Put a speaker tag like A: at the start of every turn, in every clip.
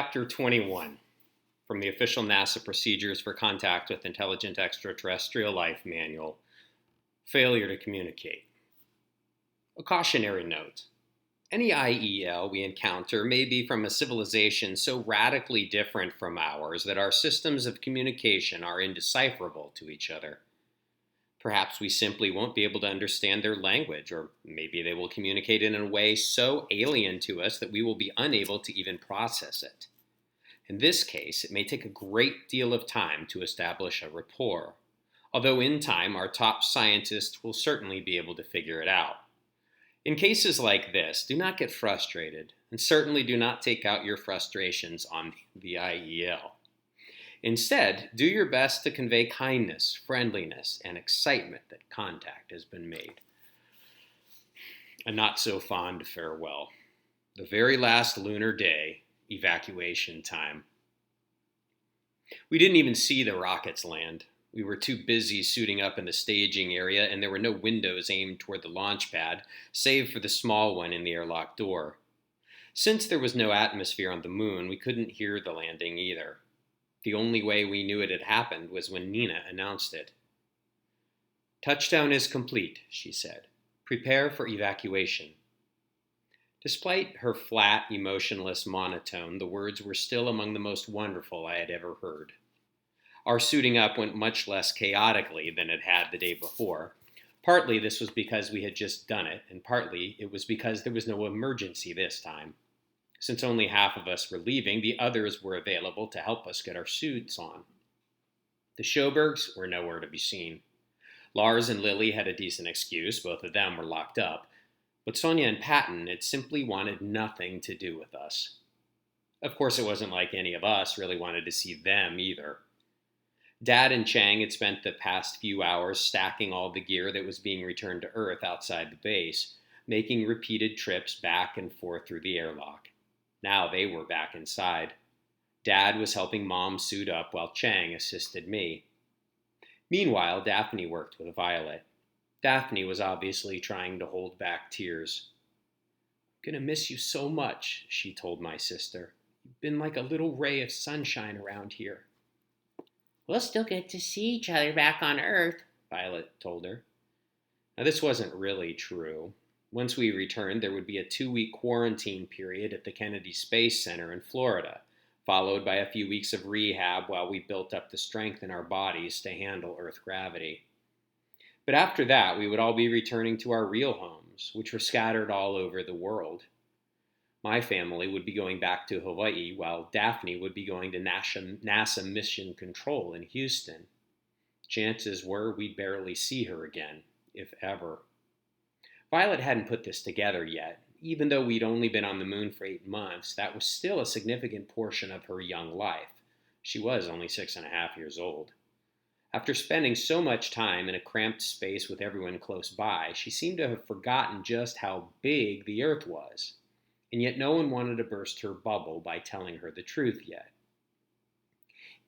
A: Chapter 21 from the official NASA Procedures for Contact with Intelligent Extraterrestrial Life Manual, Failure to Communicate. A cautionary note. Any IEL we encounter may be from a civilization so radically different from ours that our systems of communication are indecipherable to each other. Perhaps we simply won't be able to understand their language, or maybe they will communicate in a way so alien to us that we will be unable to even process it. In this case, it may take a great deal of time to establish a rapport, although in time our top scientists will certainly be able to figure it out. In cases like this, do not get frustrated, and certainly do not take out your frustrations on the IEL. Instead, do your best to convey kindness, friendliness, and excitement that contact has been made. A not-so-fond farewell. The very last lunar day, evacuation time. We didn't even see the rockets land. We were too busy suiting up in the staging area, and there were no windows aimed toward the launch pad, save for the small one in the airlock door. Since there was no atmosphere on the moon, we couldn't hear the landing either. The only way we knew it had happened was when Nina announced it. "Touchdown is complete," she said. "Prepare for evacuation." Despite her flat, emotionless monotone, the words were still among the most wonderful I had ever heard. Our suiting up went much less chaotically than it had the day before. Partly this was because we had just done it, and partly it was because there was no emergency this time. Since only half of us were leaving, the others were available to help us get our suits on. The Schobergs were nowhere to be seen. Lars and Lily had a decent excuse, both of them were locked up, but Sonia and Patton had simply wanted nothing to do with us. Of course, it wasn't like any of us really wanted to see them either. Dad and Chang had spent the past few hours stacking all the gear that was being returned to Earth outside the base, making repeated trips back and forth through the airlock. Now they were back inside. Dad was helping Mom suit up while Chang assisted me. Meanwhile, Daphne worked with Violet. Daphne was obviously trying to hold back tears. "I'm gonna miss you so much," she told my sister. "You've been like a little ray of sunshine around here."
B: "We'll still get to see each other back on Earth," Violet told her.
A: Now, this wasn't really true. Once we returned, there would be a 2-week quarantine period at the Kennedy Space Center in Florida, followed by a few weeks of rehab while we built up the strength in our bodies to handle Earth gravity. But after that, we would all be returning to our real homes, which were scattered all over the world. My family would be going back to Hawaii, while Daphne would be going to NASA Mission Control in Houston. Chances were we'd barely see her again, if ever. Violet hadn't put this together yet. Even though we'd only been on the moon for 8 months, that was still a significant portion of her young life. She was only 6.5 years old. After spending so much time in a cramped space with everyone close by, she seemed to have forgotten just how big the Earth was. And yet no one wanted to burst her bubble by telling her the truth yet.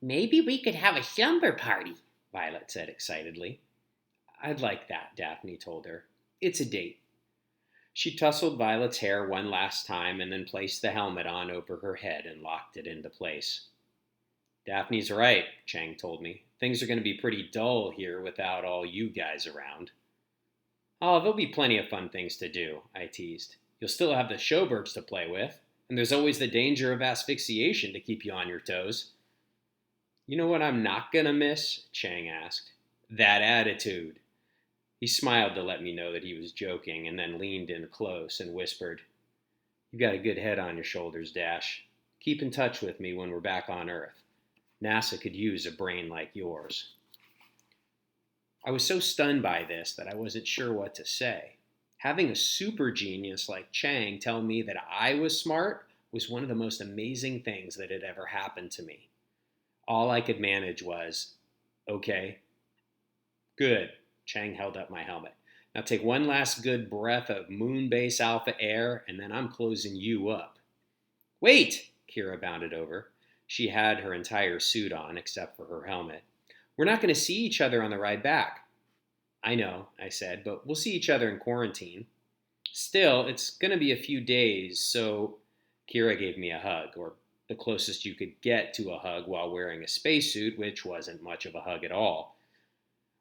B: "Maybe we could have a slumber party,"
A: Violet said excitedly. "I'd like that," Daphne told her. "It's a date." She tousled Violet's hair one last time and then placed the helmet on over her head and locked it into place. "Daphne's right," Chang told me. "Things are going to be pretty dull here without all you guys around." "Oh, there'll be plenty of fun things to do," I teased. "You'll still have the Schobergs to play with, and there's always the danger of asphyxiation to keep you on your toes." "You know what I'm not going to miss?" Chang asked. "That attitude." He smiled to let me know that he was joking, and then leaned in close and whispered, "You've got a good head on your shoulders, Dash. Keep in touch with me when we're back on Earth. NASA could use a brain like yours." I was so stunned by this that I wasn't sure what to say. Having a super genius like Chang tell me that I was smart was one of the most amazing things that had ever happened to me. All I could manage was, "Okay." "Good." Chang held up my helmet. "Now take one last good breath of Moonbase Alpha air, and then I'm closing you up." "Wait!" Kira bounded over. She had her entire suit on, except for her helmet. "We're not going to see each other on the ride back." "I know," I said, "but we'll see each other in quarantine." "Still, it's going to be a few days, so—" Kira gave me a hug, or the closest you could get to a hug while wearing a spacesuit, which wasn't much of a hug at all.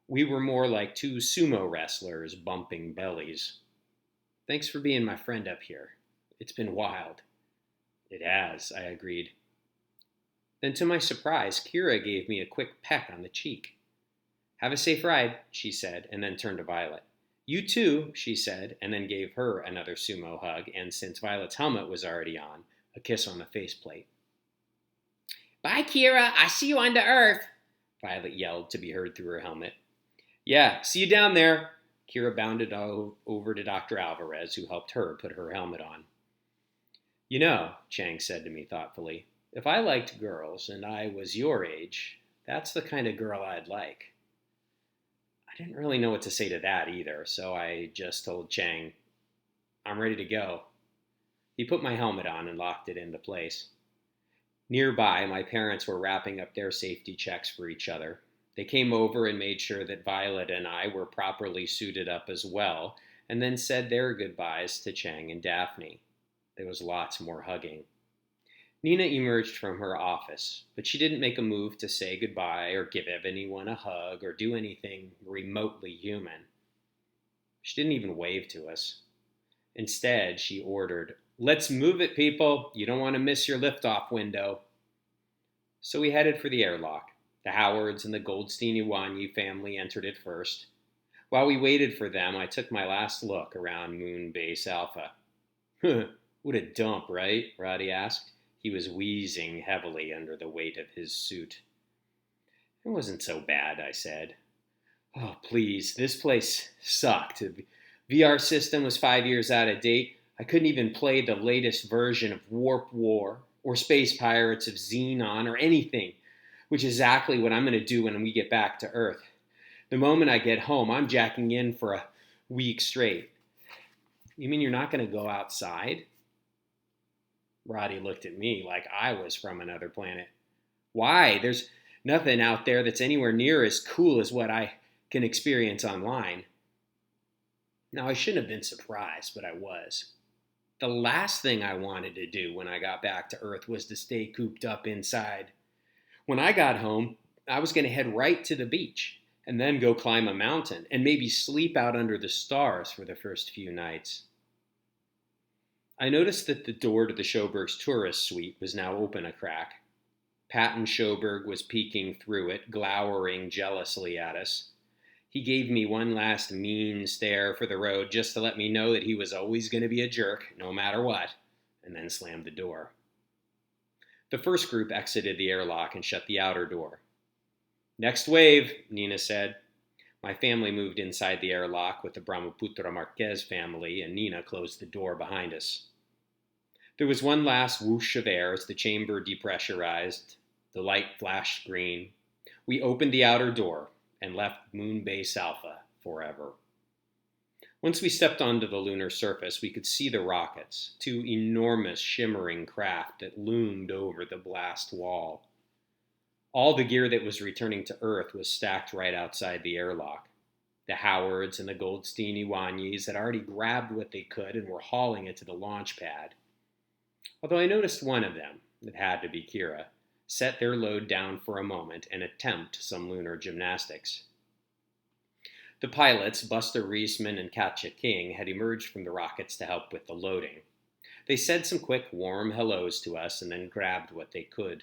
A: We were more like two sumo wrestlers bumping bellies. Thanks for being my friend up here. It's been wild. It has, I agreed. Then to my surprise, Kira gave me a quick peck on the cheek. Have a safe ride, she said, and then turned to Violet. You too, she said, and then gave her another sumo hug, and since Violet's helmet was already on, a kiss on the faceplate.
B: Bye, Kira. I see you on the Earth,
A: Violet yelled to be heard through her helmet. Yeah, see you down there. Kira bounded over to Dr. Alvarez, who helped her put her helmet on. You know, Chang said to me thoughtfully, if I liked girls and I was your age, that's the kind of girl I'd like. I didn't really know what to say to that either, so I just told Chang, I'm ready to go. He put my helmet on and locked it into place. Nearby, my parents were wrapping up their safety checks for each other. They came over and made sure that Violet and I were properly suited up as well, and then said their goodbyes to Chang and Daphne. There was lots more hugging. Nina emerged from her office, but she didn't make a move to say goodbye or give anyone a hug or do anything remotely human. She didn't even wave to us. Instead, she ordered, Let's move it, people. You don't want to miss your liftoff window. So we headed for the airlock. The Howards and the Goldstein-Iwanyi family entered it first. While we waited for them, I took my last look around Moon Base Alpha. What a dump, right? Roddy asked. He was wheezing heavily under the weight of his suit. It wasn't so bad, I said. Oh, please, this place sucked. The VR system was 5 years out of date. I couldn't even play the latest version of Warp War or Space Pirates of Xenon or anything, which is exactly what I'm going to do when we get back to Earth. The moment I get home, I'm jacking in for a week straight. You mean you're not going to go outside? Roddy looked at me like I was from another planet. Why? There's nothing out there that's anywhere near as cool as what I can experience online. Now, I shouldn't have been surprised, but I was. The last thing I wanted to do when I got back to Earth was to stay cooped up inside. When I got home, I was going to head right to the beach and then go climb a mountain and maybe sleep out under the stars for the first few nights. I noticed that the door to the Schoberg's tourist suite was now open a crack. Patton Schoberg was peeking through it, glowering jealously at us. He gave me one last mean stare for the road just to let me know that he was always going to be a jerk, no matter what, and then slammed the door. The first group exited the airlock and shut the outer door. Next wave, Nina said. My family moved inside the airlock with the Brahmaputra Marquez family, and Nina closed the door behind us. There was one last whoosh of air as the chamber depressurized. The light flashed green. We opened the outer door and left Moon Base Alpha forever. Once we stepped onto the lunar surface, we could see the rockets, two enormous shimmering craft that loomed over the blast wall. All the gear that was returning to Earth was stacked right outside the airlock. The Howards and the Goldstein-Iwanyis had already grabbed what they could and were hauling it to the launch pad. Although I noticed one of them, it had to be Kira, set their load down for a moment and attempt some lunar gymnastics. The pilots, Buster Reisman and Katja King, had emerged from the rockets to help with the loading. They said some quick, warm hellos to us and then grabbed what they could.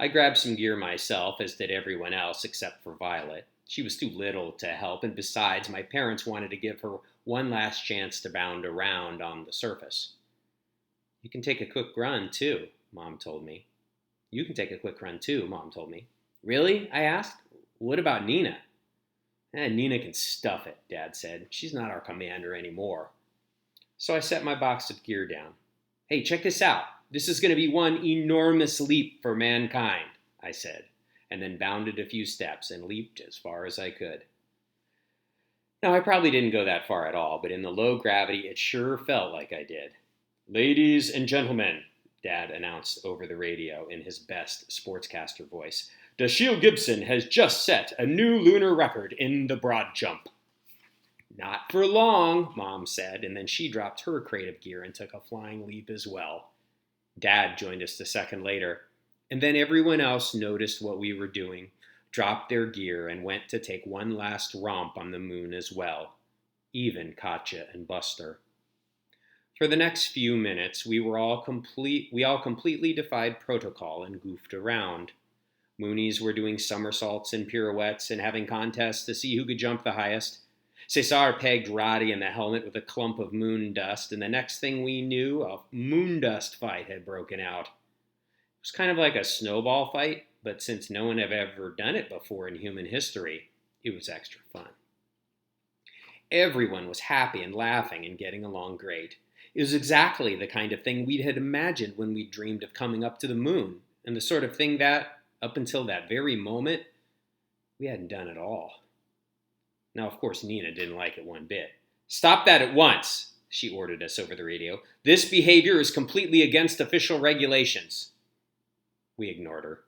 A: I grabbed some gear myself, as did everyone else except for Violet. She was too little to help, and besides, my parents wanted to give her one last chance to bound around on the surface. You can take a quick run, too, Mom told me. You can take a quick run, too, Mom told me. Really? I asked. What about Nina? Nina can stuff it, Dad said. She's not our commander anymore. So I set my box of gear down. Hey, check this out. This is going to be one enormous leap for mankind, I said, and then bounded a few steps and leaped as far as I could. Now, I probably didn't go that far at all, but in the low gravity, it sure felt like I did. Ladies and gentlemen, Dad announced over the radio in his best sportscaster voice, Dashiell Gibson has just set a new lunar record in the broad jump. Not for long, Mom said, and then she dropped her crate of gear and took a flying leap as well. Dad joined us a second later, and then everyone else noticed what we were doing, dropped their gear, and went to take one last romp on the moon as well, even Katja and Buster. For the next few minutes, we all completely defied protocol and goofed around. Moonies were doing somersaults and pirouettes and having contests to see who could jump the highest. Cesar pegged Roddy in the helmet with a clump of moon dust, and the next thing we knew, a moon dust fight had broken out. It was kind of like a snowball fight, but since no one had ever done it before in human history, it was extra fun. Everyone was happy and laughing and getting along great. It was exactly the kind of thing we had imagined when we dreamed of coming up to the moon, and the sort of thing that, up until that very moment, we hadn't done at all. Now, of course, Nina didn't like it one bit. "Stop that at once," she ordered us over the radio. "This behavior is completely against official regulations." We ignored her.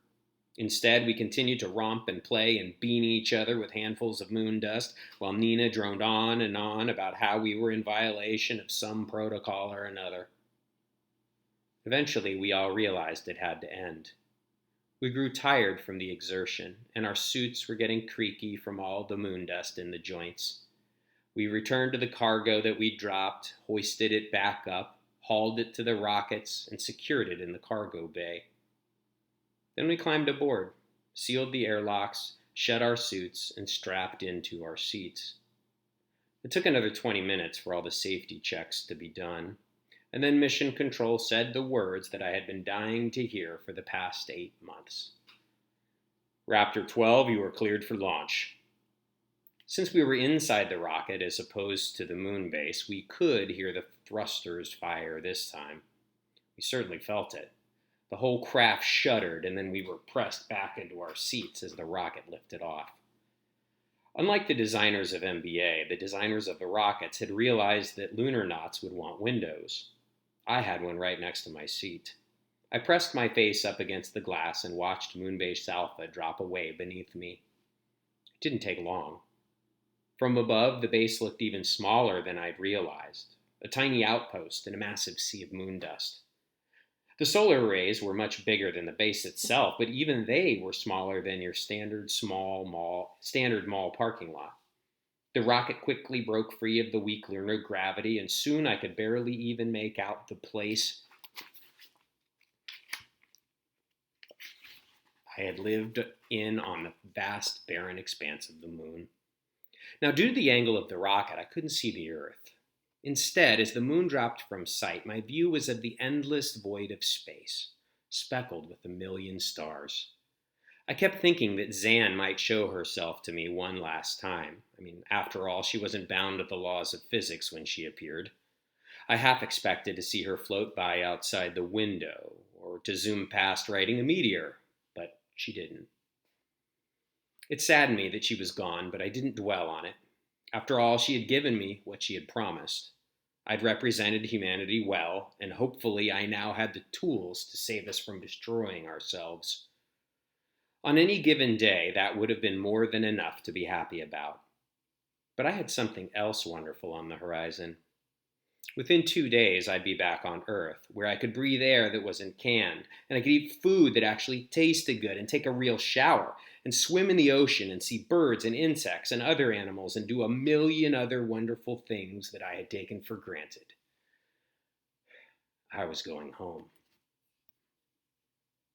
A: Instead, we continued to romp and play and beanie each other with handfuls of moon dust, while Nina droned on and on about how we were in violation of some protocol or another. Eventually, we all realized it had to end. We grew tired from the exertion, and our suits were getting creaky from all the moon dust in the joints. We returned to the cargo that we'd dropped, hoisted it back up, hauled it to the rockets, and secured it in the cargo bay. Then we climbed aboard, sealed the airlocks, shut our suits, and strapped into our seats. It took another 20 minutes for all the safety checks to be done, and then Mission Control said the words that I had been dying to hear for the past 8 months. "Raptor 12, you are cleared for launch." Since we were inside the rocket as opposed to the moon base, we could hear the thrusters fire this time. We certainly felt it. The whole craft shuddered, and then we were pressed back into our seats as the rocket lifted off. Unlike the designers of MBA, the designers of the rockets had realized that lunar knots would want windows. I had one right next to my seat. I pressed my face up against the glass and watched Moonbase Alpha drop away beneath me. It didn't take long. From above, the base looked even smaller than I'd realized, a tiny outpost in a massive sea of moon dust. The solar arrays were much bigger than the base itself, but even they were smaller than your standard mall parking lot. The rocket quickly broke free of the weak lunar gravity, and soon I could barely even make out the place I had lived in on the vast, barren expanse of the moon. Now, due to the angle of the rocket, I couldn't see the Earth. Instead, as the moon dropped from sight, my view was of the endless void of space, speckled with a million stars. I kept thinking that Zan might show herself to me one last time. After all, she wasn't bound to the laws of physics when she appeared. I half expected to see her float by outside the window, or to zoom past riding a meteor, but she didn't. It saddened me that she was gone, but I didn't dwell on it. After all, she had given me what she had promised. I'd represented humanity well, and hopefully I now had the tools to save us from destroying ourselves. On any given day, that would have been more than enough to be happy about. But I had something else wonderful on the horizon. Within 2 days, I'd be back on Earth, where I could breathe air that wasn't canned, and I could eat food that actually tasted good, and take a real shower, and swim in the ocean, and see birds and insects and other animals, and do a million other wonderful things that I had taken for granted. I was going home.